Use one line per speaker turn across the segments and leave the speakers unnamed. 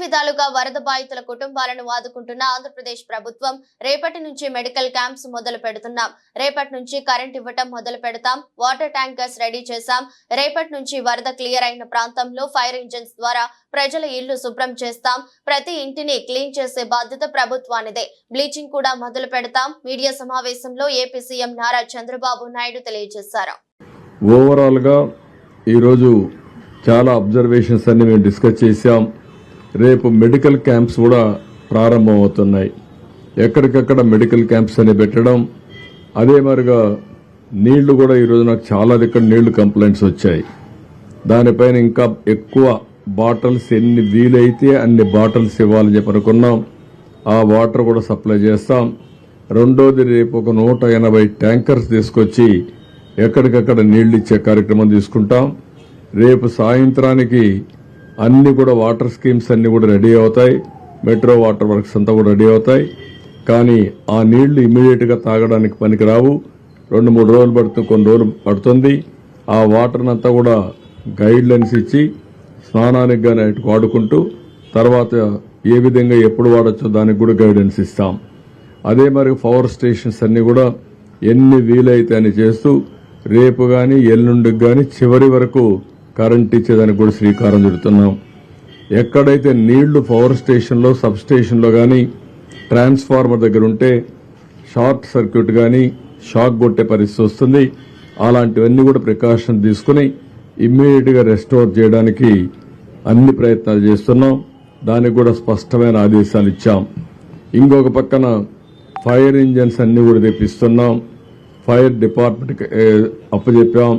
విధాలుగా వరద బాధితుల కుటుంబాలను ఆదుకుంటున్న ఆంధ్రప్రదేశ్ ప్రభుత్వం రేపటి నుంచి మెడికల్ క్యాంప్స్ మొదలు పెడుతున్నాం. రేపటి నుంచి కరెంట్ ఇవ్వటం మొదలు పెడతాం. వాటర్ ట్యాంకర్స్ రెడీ చేశాం. రేపటి నుంచి వరద క్లియర్ అయిన ప్రాంతంలో ఫైర్ ఇంజిన్స్ ద్వారా ప్రజల ఇళ్లు శుభ్రం చేస్తాం. ప్రతి ఇంటిని క్లీన్ చేసే బాధ్యత ప్రభుత్వానిదే. బ్లీచింగ్ కూడా మొదలు పెడతాం. మీడియా సమావేశంలో ఏపీ సీఎం నారా చంద్రబాబు నాయుడు తెలియజేశారు.
ఓవరాల్ గా ఈ రోజు చాలా అబ్జర్వేషన్స్ అన్ని మేము డిస్కస్ చేశాం. రేపు మెడికల్ క్యాంప్స్ కూడా ప్రారంభమవుతున్నాయి. ఎక్కడికక్కడ మెడికల్ క్యాంప్స్ అని పెట్టడం, అదే మరిగా నీళ్లు కూడా ఈరోజు నాకు చాలా దగ్గర నీళ్లు కంప్లైంట్స్ వచ్చాయి. దానిపైన ఇంకా ఎక్కువ బాటిల్స్ ఎన్ని వీలైతే అన్ని బాటిల్స్ ఇవ్వాలని చెప్పి అనుకున్నాం. ఆ వాటర్ కూడా సప్లై చేస్తాం. రెండోది రేపు ఒక 180 ట్యాంకర్స్ తీసుకొచ్చి ఎక్కడికక్కడ నీళ్లు ఇచ్చే కార్యక్రమం తీసుకుంటాం. రేపు సాయంత్రానికి అన్ని కూడా వాటర్ స్కీమ్స్ అన్ని కూడా రెడీ అవుతాయి. మెట్రో వాటర్ వర్క్స్ అంతా కూడా రెడీ అవుతాయి. కానీ ఆ నీళ్లు ఇమీడియట్ గా తాగడానికి పనికిరావు. 2-3 రోజులు పడుతుంది, కొన్ని రోజులు పడుతుంది. ఆ వాటర్ అంతా కూడా గైడ్ లైన్స్ ఇచ్చి స్నానానికి గానీ వాడుకుంటూ తర్వాత ఏ విధంగా ఎప్పుడు వాడచ్చో దానికి కూడా గైడెన్స్ ఇస్తాం. అదే మరి పవర్ స్టేషన్స్ అన్ని కూడా ఎన్ని వీలైతే అని చేస్తూ రేపు గాని ఎల్లుండికి గాని చివరి వరకు కరెంట్ ఇచ్చేదానికి కూడా శ్రీకారం చుడుతున్నాం. ఎక్కడైతే నీళ్లు పవర్ స్టేషన్లో సబ్ స్టేషన్లో గాని ట్రాన్స్ఫార్మర్ దగ్గర ఉంటే షార్ట్ సర్క్యూట్ గాని షాక్ కొట్టే పరిస్థితి వస్తుంది. అలాంటివన్నీ కూడా ప్రికాషన్ తీసుకుని ఇమ్మీడియట్ గా రెస్టోర్ చేయడానికి అన్ని ప్రయత్నాలు చేస్తున్నాం. దానికి కూడా స్పష్టమైన ఆదేశాలు ఇచ్చాం. ఇంకొక పక్కన ఫైర్ ఇంజన్స్ అన్ని కూడా తెప్పిస్తున్నాం. Fire department అప్పచెప్పాం.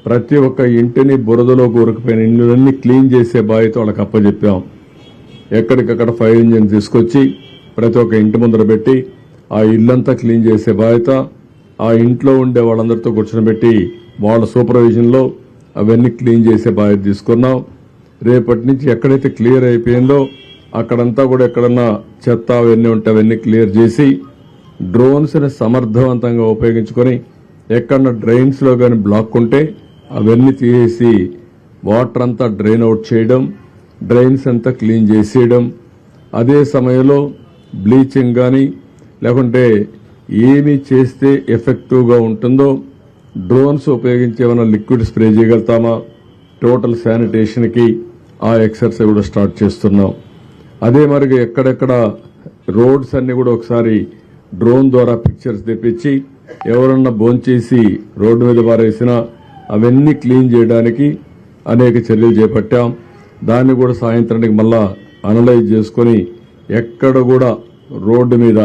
ప్రతి ఒక్క ఇంటిని బురదలో కూరుకుపోయిన ఇళ్లన్నీ క్లీన్ చేసే బాధ్యత వాళ్ళకి అప్పచెప్పాం. ఎక్కడికక్కడ ఫైర్ ఇంజిన్ తీసుకొచ్చి ప్రతి ఒక్క ఇంటి ముందర పెట్టి ఆ ఇల్లంతా క్లీన్ చేసే బాధ్యత, ఆ ఇంట్లో ఉండే వాళ్ళందరితో కూర్చొని వాళ్ళ సూపర్విజన్ లో అవన్నీ క్లీన్ చేసే బాధ్యత తీసుకున్నాం. రేపటి నుంచి ఎక్కడైతే క్లియర్ అయిపోయిందో అక్కడంతా కూడా ఎక్కడన్నా చెత్త అవన్నీ ఉంటే అవన్నీ క్లియర్ చేసి డ్రోన్స్ ని సమర్థవంతంగా ఉపయోగించుకొని ఎక్కడన్నా డ్రైన్స్ లో గాని బ్లాక్ ఉంటే అవన్నీ తీసేసి వాటర్ అంతా డ్రైన్ అవుట్ చేయడం, డ్రైన్స్ అంతా క్లీన్ చేసేయడం. అదే సమయంలో బ్లీచింగ్ గాని లేకుంటే ఏమి చేస్తే ఎఫెక్టివ్ గా ఉంటుందో డ్రోన్స్ ఉపయోగించి ఏమైనా లిక్విడ్ స్ప్రే చేయగలుగుతామా, టోటల్ శానిటేషన్ కి ఆ ఎక్సర్సైజ్ కూడా స్టార్ట్ చేస్తున్నాం. అదే మరి ఎక్కడెక్కడ రోడ్స్ అన్ని కూడా ఒకసారి డ్రోన్ ద్వారా పిక్చర్స్ తెప్పించి ఎవరన్నా భోంచేసి రోడ్డు మీద పారేసినా అవన్నీ క్లీన్ చేయడానికి అనేక చర్యలు చేపట్టాం. దాన్ని కూడా సాయంత్రానికి మళ్ళా అనలైజ్ చేసుకుని ఎక్కడ కూడా రోడ్డు మీద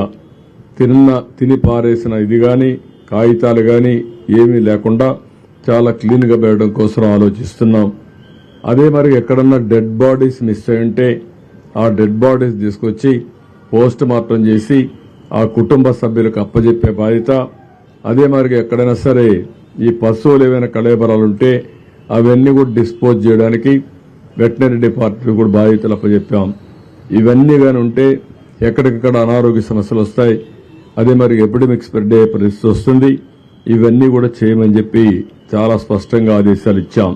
తిని పారేసిన ఇది గాని కాగితాలు గాని ఏమీ లేకుండా చాలా క్లీన్ గా పెట్టడం కోసం ఆలోచిస్తున్నాం. అదే మరి ఎక్కడన్నా డెడ్ బాడీస్ మిస్ అయి ఉంటే ఆ డెడ్ బాడీస్ తీసుకొచ్చి పోస్ట్ మార్టం చేసి ఆ కుటుంబ సభ్యులకు అప్పజెప్పే బాధ్యత. అదే మరి ఎక్కడైనా సరే ఈ పశువులు ఏవైనా కళేబరాలుంటే అవన్నీ కూడా డిస్పోజ్ చేయడానికి వెటనరీ డిపార్ట్మెంట్ కూడా బాధ్యతలు అప్పచెప్పాం. ఇవన్నీ గాని ఉంటే ఎక్కడికక్కడ అనారోగ్య సమస్యలు వస్తాయి. అదే మరి ఎపిడమిక్ స్ప్రెడ్ అయ్యే పరిస్థితి వస్తుంది. ఇవన్నీ కూడా చేయమని చెప్పి చాలా స్పష్టంగా ఆదేశాలు ఇచ్చాం.